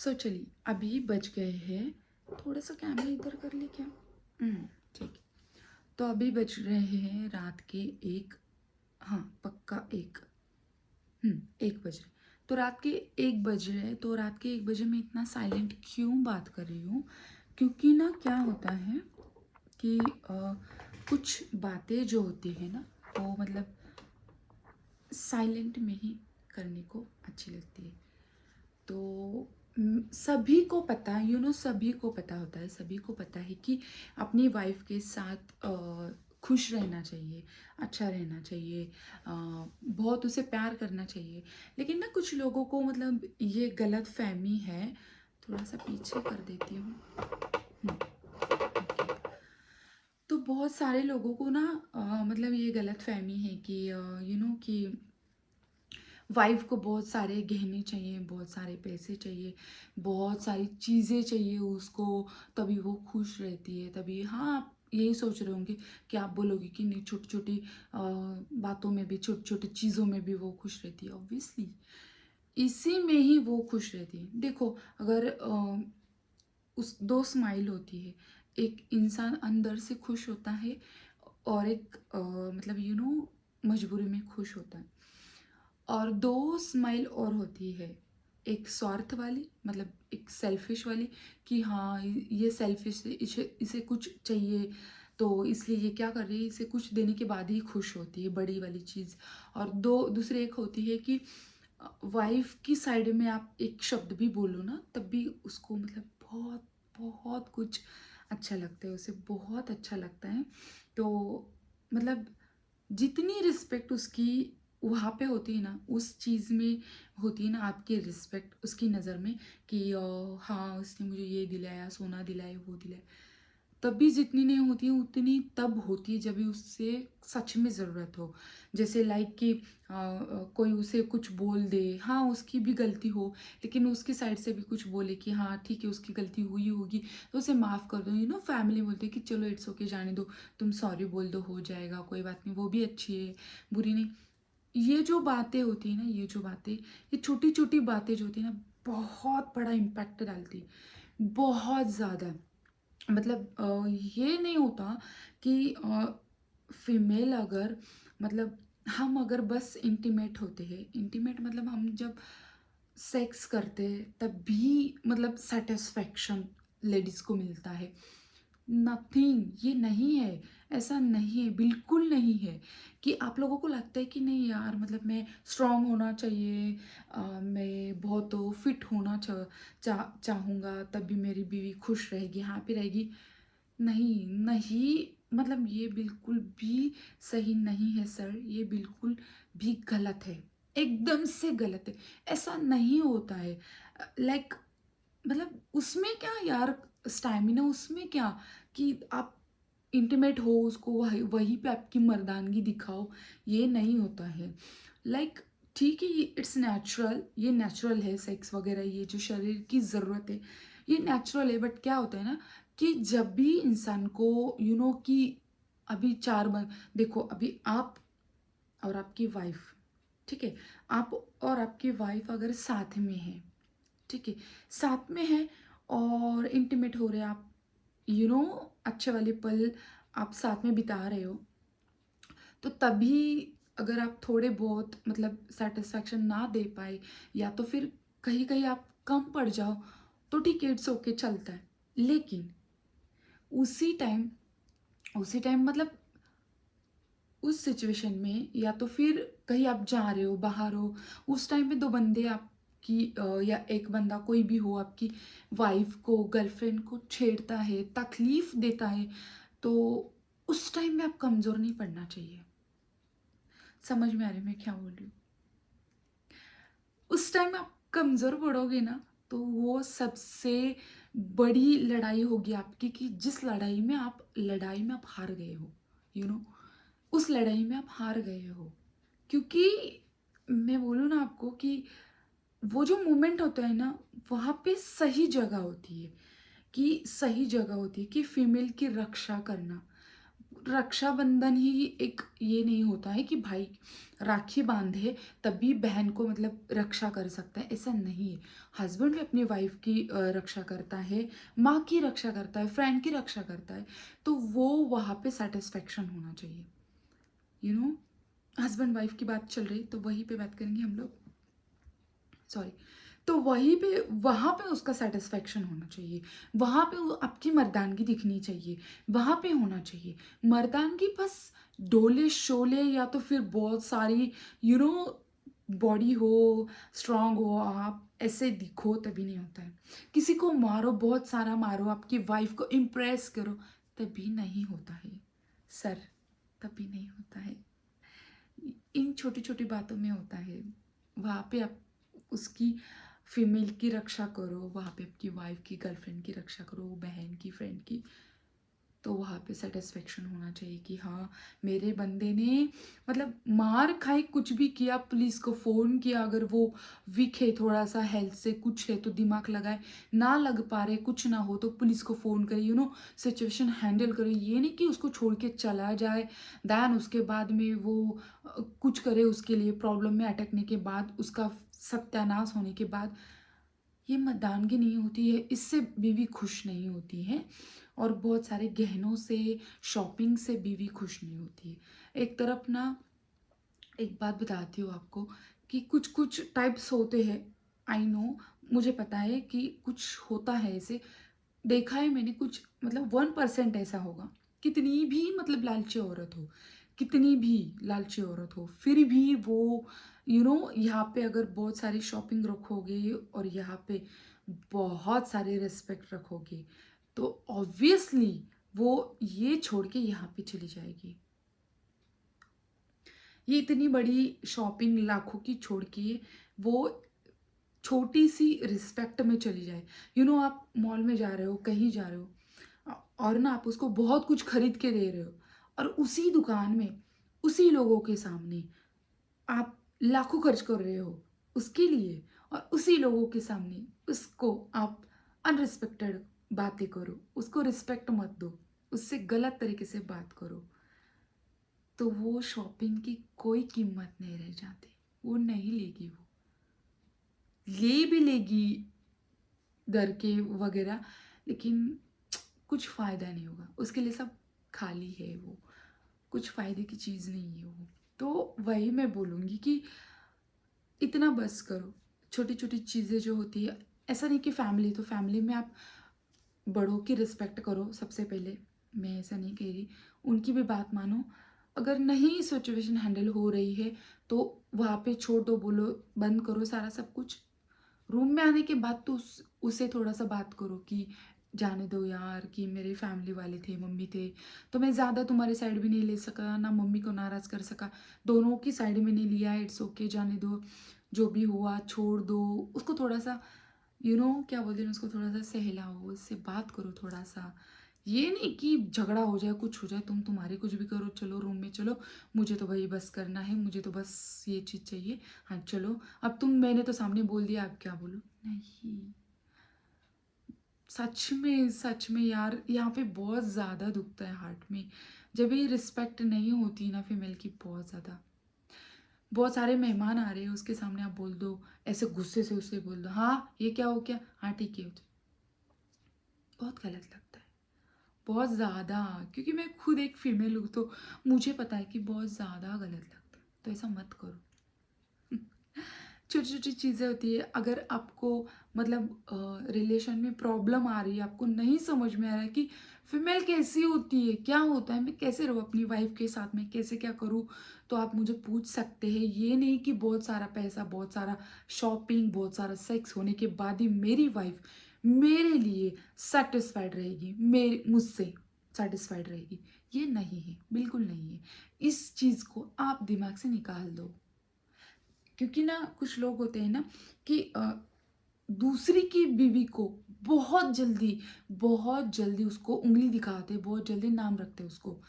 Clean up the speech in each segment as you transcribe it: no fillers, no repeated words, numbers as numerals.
सो चलिए अभी बज गए हैं। थोड़ा सा कैमरा इधर कर ली क्या? ठीक है। तो अभी बज रहे हैं रात के एक। हाँ पक्का एक। 1 बज रहे। तो रात के 1 बज रहे, तो रात के 1 बजे मैं इतना साइलेंट क्यों बात कर रही हूँ? क्योंकि ना क्या होता है कि कुछ बातें जो होती है ना, वो मतलब साइलेंट में ही करने को अच्छी लगती है। तो सभी को पता, सभी को पता होता है, सभी को पता है कि अपनी वाइफ के साथ खुश रहना चाहिए, अच्छा रहना चाहिए, बहुत उसे प्यार करना चाहिए। लेकिन ना कुछ लोगों को मतलब ये गलत फहमी है। थोड़ा सा पीछे कर देती हूँ। हम्म, तो बहुत सारे लोगों को ना मतलब ये गलत फहमी है कि कि वाइफ को बहुत सारे गहने चाहिए, बहुत सारे पैसे चाहिए, बहुत सारी चीज़ें चाहिए उसको, तभी वो खुश रहती है। तभी हाँ, आप यही सोच रहे होंगे कि आप बोलोगे कि नहीं, छोटी छोटी बातों में भी, छोटी छोटी चीज़ों में भी वो खुश रहती है। ऑब्वियसली इसी में ही वो खुश रहती है। देखो, अगर उस दो स्माइल होती है, एक इंसान अंदर से खुश होता है और एक मतलब मजबूरी में खुश होता है। और दो स्माइल और होती है, एक स्वार्थ वाली, मतलब एक सेल्फिश वाली, कि हाँ ये सेल्फिश है, इसे इसे कुछ चाहिए तो इसलिए ये क्या कर रही है, इसे कुछ देने के बाद ही खुश होती है, बड़ी वाली चीज़। और दो दूसरी एक होती है कि वाइफ की साइड में आप एक शब्द भी बोलो ना, तब भी उसको मतलब बहुत बहुत कुछ अच्छा लगता है, उसे बहुत अच्छा लगता है। तो मतलब जितनी रिस्पेक्ट उसकी वहाँ पे होती है ना, उस चीज़ में होती है ना आपकी रिस्पेक्ट उसकी नज़र में, कि हाँ उसने मुझे ये दिलाया, सोना दिलाया, वो दिलाया। तब भी जितनी नहीं होती है उतनी तब होती है जब भी उससे सच में ज़रूरत हो। जैसे लाइक कि कोई उसे कुछ बोल दे, हाँ उसकी भी गलती हो, लेकिन उसकी साइड से भी कुछ बोले कि हाँ ठीक है उसकी गलती हुई होगी, तो उसे माफ़ कर दो। फैमिली बोलते हैं कि चलो इट्स ओके, जाने दो, तुम सॉरी बोल दो, हो जाएगा, कोई बात नहीं, वो भी अच्छी है, बुरी नहीं। ये जो बातें होती है ना, ये जो बातें, ये छोटी छोटी बातें जो होती है ना, बहुत बड़ा इम्पैक्ट डालती है, बहुत ज़्यादा। मतलब ये नहीं होता कि फीमेल अगर मतलब हम अगर बस इंटीमेट होते हैं, इंटीमेट मतलब हम जब सेक्स करते हैं तब भी मतलब सेटिस्फेक्शन लेडीज़ को मिलता है। नथिंग, ये नहीं है, ऐसा नहीं है, बिल्कुल नहीं है कि आप लोगों को लगता है कि नहीं यार, मतलब मैं स्ट्रांग होना चाहिए, मैं बहुत फिट होना चाहूँगा, तब भी मेरी बीवी खुश रहेगी, हैप्पी रहेगी। नहीं, नहीं, मतलब ये बिल्कुल भी सही नहीं है सर, ये बिल्कुल भी गलत है, एकदम से गलत है, ऐसा नहीं होता है। लाइक मतलब उसमें क्या यार, स्टैमिना उसमें क्या, कि आप इंटीमेट हो, उसको वही वहीं पे आपकी मर्दानगी दिखाओ, ये नहीं होता है। लाइक ठीक है, ये इट्स नेचुरल, ये नेचुरल है सेक्स वगैरह, ये जो शरीर की ज़रूरत है ये नेचुरल है। बट क्या होता है ना कि जब भी इंसान को कि अभी देखो, अभी आप और आपकी वाइफ, ठीक है, आप और आपकी वाइफ अगर साथ में है, ठीक है, साथ में है और इंटीमेट हो रहे हैं आप, अच्छे वाले पल आप साथ में बिता रहे हो, तो तभी अगर आप थोड़े बहुत मतलब सेटिस्फैक्शन ना दे पाए, या तो फिर कहीं कहीं आप कम पड़ जाओ, तो ठीक है, इट्स ओके, चलता है। लेकिन उसी टाइम, उसी टाइम मतलब उस सिचुएशन में, या तो फिर कहीं आप जा रहे हो, बाहर हो, उस टाइम पे दो बंदे आपकी या एक बंदा कोई भी हो आपकी वाइफ को, गर्लफ्रेंड को छेड़ता है, तकलीफ देता है, तो उस टाइम में आप कमज़ोर नहीं पड़ना चाहिए। समझ में आ रही है मैं क्या बोल रही हूँ? उस टाइम आप कमज़ोर पड़ोगे ना, तो वो सबसे बड़ी लड़ाई होगी आपकी, कि जिस लड़ाई में आप हार गए हो, यू नो उस लड़ाई में आप हार गए हो। क्योंकि मैं बोलूँ ना आपको कि वो जो मोमेंट होता है ना, वहाँ पे सही जगह होती है, कि सही जगह होती है कि फीमेल की रक्षा करना। रक्षाबंधन ही एक ये नहीं होता है कि भाई राखी बांधे तभी बहन को मतलब रक्षा कर सकता है, ऐसा नहीं है। हस्बैंड भी अपनी वाइफ की रक्षा करता है, माँ की रक्षा करता है, फ्रेंड की रक्षा करता है, तो वो वहाँ पे सेटिस्फेक्शन होना चाहिए। यू नो, हस्बैंड वाइफ की बात चल रही तो वहीं पे बात करेंगे हम लोग, सॉरी। तो वहीं पे वहाँ पे उसका सेटिस्फेक्शन होना चाहिए, वहाँ पे वो आपकी मर्दानगी दिखनी चाहिए, वहाँ पे होना चाहिए। मर्दानगी बस डोले शोले या तो फिर बहुत सारी यू नो बॉडी हो, स्ट्रांग हो, आप ऐसे दिखो तभी नहीं होता है। किसी को मारो, बहुत सारा मारो, आपकी वाइफ को इम्प्रेस करो, तभी नहीं होता है सर, तभी नहीं होता है। इन छोटी छोटी बातों में होता है। वहाँ पे आप उसकी फीमेल की रक्षा करो, वहाँ पे आपकी वाइफ की, गर्लफ्रेंड की रक्षा करो, बहन की, फ्रेंड की, तो वहाँ पे सेटिस्फेक्शन होना चाहिए कि हाँ, मेरे बंदे ने मतलब मार खाई, कुछ भी किया, पुलिस को फ़ोन किया, अगर वो वीक है थोड़ा सा हेल्थ से, कुछ है तो दिमाग लगाए, ना लग पा रहे, कुछ ना हो तो पुलिस को फ़ोन करे, सिचुएशन हैंडल करे। ये नहीं कि उसको छोड़ के चला जाए, दैन उसके बाद में वो कुछ करे, उसके लिए प्रॉब्लम में अटकने के बाद, उसका सत्यानाश होने के बाद। ये मर्दानगी नहीं होती है, इससे बीवी खुश नहीं होती है, और बहुत सारे गहनों से, शॉपिंग से बीवी खुश नहीं होती है। एक तरफ ना, एक बात बताती हूँ आपको कि कुछ कुछ टाइप्स होते हैं, आई नो, मुझे पता है कि कुछ होता है ऐसे, देखा है मैंने, कुछ मतलब 1% ऐसा होगा। कितनी भी मतलब लालची औरत हो, कितनी भी लालची औरत हो, फिर भी वो यहाँ पे अगर बहुत सारी शॉपिंग रखोगे और यहाँ पे बहुत सारे रिस्पेक्ट रखोगे, तो ऑब्वियसली वो ये छोड़ के यहाँ पे चली जाएगी। ये इतनी बड़ी शॉपिंग लाखों की छोड़ के वो छोटी सी रिस्पेक्ट में चली जाए। आप मॉल में जा रहे हो, कहीं जा रहे हो, और ना आप उसको बहुत कुछ खरीद के दे रहे हो, और उसी दुकान में, उसी लोगों के सामने आप लाखों खर्च कर रहे हो उसके लिए, और उसी लोगों के सामने उसको आप अनरिस्पेक्टेड बातें करो, उसको रिस्पेक्ट मत दो, उससे गलत तरीके से बात करो, तो वो शॉपिंग की कोई कीमत नहीं रह जाती। वो नहीं लेगी, वो ले भी लेगी दर के वगैरह, लेकिन कुछ फ़ायदा नहीं होगा उसके लिए, सब खाली है वो, कुछ फ़ायदे की चीज़ नहीं है वो। तो वही मैं बोलूँगी कि इतना बस करो, छोटी छोटी चीज़ें जो होती है, ऐसा नहीं कि फैमिली, तो फैमिली में आप बड़ों की रिस्पेक्ट करो सबसे पहले, मैं ऐसा नहीं कह रही, उनकी भी बात मानो। अगर नहीं सिचुएशन हैंडल हो रही है तो वहाँ पे छोड़ दो, बोलो बंद करो सारा सब कुछ। रूम में आने के बाद तो उसे थोड़ा सा बात करो कि जाने दो यार, कि मेरे फैमिली वाले थे, मम्मी थे, तो मैं ज़्यादा तुम्हारे साइड भी नहीं ले सका, ना मम्मी को नाराज़ कर सका, दोनों की साइड में नहीं लिया, इट्स ओके, जाने दो, जो भी हुआ छोड़ दो। उसको थोड़ा सा क्या बोलते हैं, उसको थोड़ा सा सहलाओ, उससे बात करो थोड़ा सा। ये नहीं कि झगड़ा हो जाए, कुछ हो जाए, तुम तुम्हारी कुछ भी करो, चलो रूम में चलो, मुझे तो वही बस करना है, मुझे तो बस ये चीज़ चाहिए, हाँ चलो। अब मैंने तो सामने बोल दिया, अब क्या बोलूँ, नहीं। सच में यार, यहाँ पे बहुत ज़्यादा दुखता है हार्ट में, जब ये रिस्पेक्ट नहीं होती ना फीमेल की, बहुत ज़्यादा। बहुत सारे मेहमान आ रहे हैं, उसके सामने आप बोल दो, ऐसे गुस्से से उसे बोल दो, हाँ ये क्या हो गया, हाँ ठीक है, बहुत गलत लगता है, बहुत ज़्यादा। क्योंकि मैं खुद एक फीमेल हूँ, तो मुझे पता है कि बहुत ज़्यादा गलत लगता है, तो ऐसा मत करो। छोटी छोटी चीज़ें होती है, अगर आपको मतलब रिलेशन में प्रॉब्लम आ रही है, आपको नहीं समझ में आ रहा है कि फीमेल कैसी होती है, क्या होता है, मैं कैसे रहूँ अपनी वाइफ के साथ में, कैसे क्या करूँ, तो आप मुझे पूछ सकते हैं। ये नहीं कि बहुत सारा पैसा, बहुत सारा शॉपिंग, बहुत सारा सेक्स होने के बाद ही मेरी वाइफ मेरे लिए सेटिस्फाइड रहेगी, मेरे मुझसे सेटिस्फाइड रहेगी, ये नहीं है, बिल्कुल नहीं है। इस चीज़ को आप दिमाग से निकाल दो। क्योंकि ना कुछ लोग होते हैं ना कि दूसरी की बीवी को बहुत जल्दी उसको उंगली दिखाते, बहुत जल्दी नाम रखते उसको,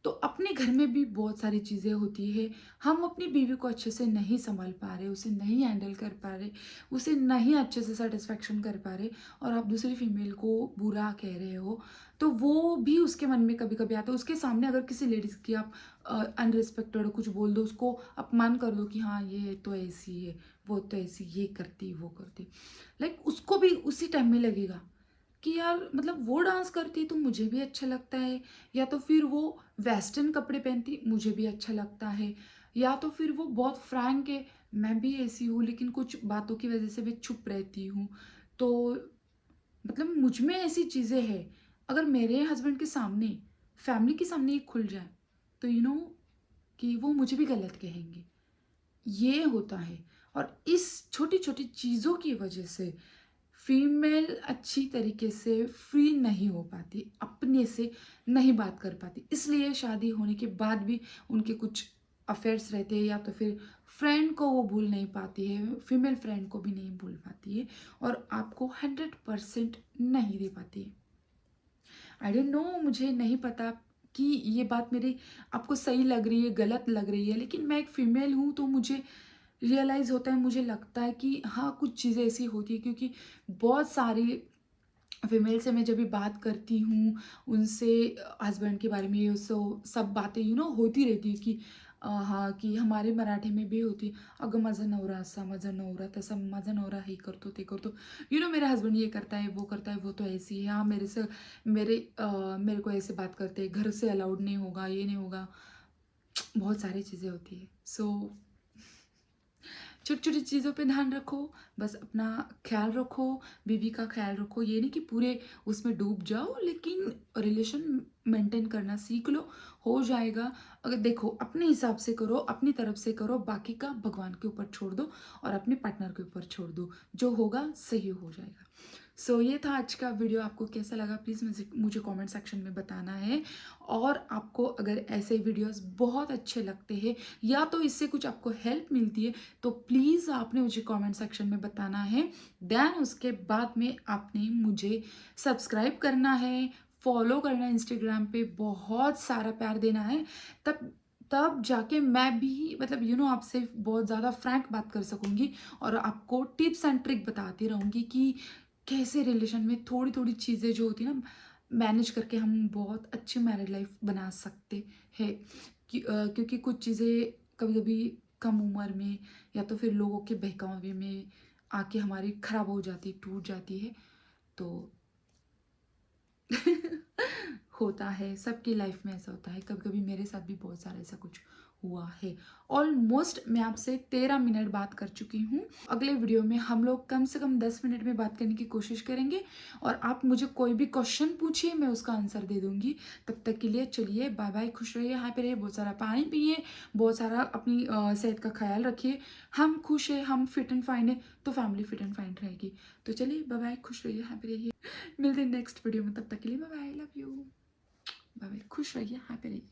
तो अपने घर में भी बहुत सारी चीज़ें होती है, हम अपनी बीवी को अच्छे से नहीं सँभाल पा रहे, उसे नहीं हैंडल कर पा रहे, उसे नहीं अच्छे से सैटिस्फैक्शन कर पा रहे और आप दूसरी फीमेल को बुरा कह रहे हो, तो वो भी उसके मन में कभी-कभी आता है। उसके सामने अगर किसी लेडीज़ की आप अनरिस्पेक्टेड कुछ बोल दो, उसको अपमान कर दो कि हाँ, ये तो ऐसी है, वो तो ऐसी, ये करती, वो करती। लाइक उसको भी उसी टाइम में लगेगा कि यार मतलब वो डांस करती तो मुझे भी अच्छा लगता है, या तो फिर वो वेस्टर्न कपड़े पहनती मुझे भी अच्छा लगता है, या तो फिर वो बहुत फ्रैंक है, मैं भी ऐसी हूँ लेकिन कुछ बातों की वजह से मैं चुप रहती हूँ। तो मतलब मुझ में ऐसी चीज़ें हैं, अगर मेरे हस्बैंड के सामने, फैमिली के सामने ये खुल जाए, तो कि वो मुझे भी गलत कहेंगे। ये होता है और इस छोटी-छोटी चीज़ों की वजह से फीमेल अच्छी तरीके से फ्री नहीं हो पाती, अपने से नहीं बात कर पाती। इसलिए शादी होने के बाद भी उनके कुछ अफेयर्स रहते हैं, या तो फिर फ्रेंड को वो भूल नहीं पाती है, फीमेल फ्रेंड को भी नहीं भूल पाती है और आपको 100% नहीं दे पाती है। आई डोंट नो, मुझे नहीं पता कि ये बात मेरी आपको सही लग रही है, गलत लग रही है, लेकिन मैं एक फीमेल हूँ तो मुझे रियलाइज़ होता है, मुझे लगता है कि हाँ, कुछ चीज़ें ऐसी होती हैं क्योंकि बहुत सारी फीमेल से मैं जब भी बात करती हूँ, उनसे हस्बैंड के बारे में ये सब बातें होती रहती है कि हाँ, कि हमारे मराठी में भी होती है, "अगं माझा नवरा असा, माझा नवरा तसा, माझा नवरा हे करतो, ते करतो." मेरा हस्बैंड ये करता है, वो करता है, वो तो ऐसी है, हाँ, मेरे को ऐसे बात करते हैं, घर से अलाउड नहीं होगा, ये नहीं होगा, बहुत सारी चीज़ें होती है। सो छोटी-छोटी चीज़ों पे ध्यान रखो, बस अपना ख़्याल रखो, बीवी का ख़्याल रखो। ये नहीं कि पूरे उसमें डूब जाओ, लेकिन रिलेशन मेंटेन करना सीख लो, हो जाएगा। अगर देखो अपने हिसाब से करो, अपनी तरफ से करो, बाकी का भगवान के ऊपर छोड़ दो और अपने पार्टनर के ऊपर छोड़ दो। जो होगा सही हो जाएगा। सो ये था आज का वीडियो, आपको कैसा लगा प्लीज़ मुझे कमेंट सेक्शन में बताना है। और आपको अगर ऐसे वीडियोस बहुत अच्छे लगते हैं या तो इससे कुछ आपको हेल्प मिलती है, तो प्लीज़ आपने मुझे कमेंट सेक्शन में बताना है। देन उसके बाद में आपने मुझे सब्सक्राइब करना है, फॉलो करना है, इंस्टाग्राम पे बहुत सारा प्यार देना है। तब तब जाके मैं भी मतलब आपसे बहुत ज़्यादा फ्रैंक बात कर सकूँगी और आपको टिप्स एंड ट्रिक बताती रहूँगी कि कैसे रिलेशन में थोड़ी-थोड़ी चीज़ें जो होती है ना, मैनेज करके हम बहुत अच्छी मैरिड लाइफ बना सकते हैं। क्योंकि कुछ चीज़ें कभी-कभी कम उम्र में या तो फिर लोगों के बहकावे में आके हमारी खराब हो जाती, टूट जाती है। तो होता है, सबकी लाइफ में ऐसा होता है। कभी-कभी मेरे साथ भी बहुत सारा ऐसा कुछ हुआ है। ऑलमोस्ट मैं आपसे 13 मिनट बात कर चुकी हूँ। अगले वीडियो में हम लोग कम से कम 10 मिनट में बात करने की कोशिश करेंगे और आप मुझे कोई भी क्वेश्चन पूछिए, मैं उसका आंसर दे दूँगी। तब तक के लिए चलिए बाय-बाय, खुश रहिए, हैप्पी रहिए, बहुत सारा पानी पिइए, बहुत सारा अपनी सेहत का ख़्याल रखिए। हम खुश हैं, हम फिट एंड फाइन हैं, तो फैमिली फिट एंड फाइन रहेगी। तो चलिए बाय-बाय, खुश रहिए, हैप्पी रहिए। मिलते हैं नेक्स्ट वीडियो में, तब तक के लिए bye bye, love you, bye bye, खुश रहिए, हैप्पी रहिए।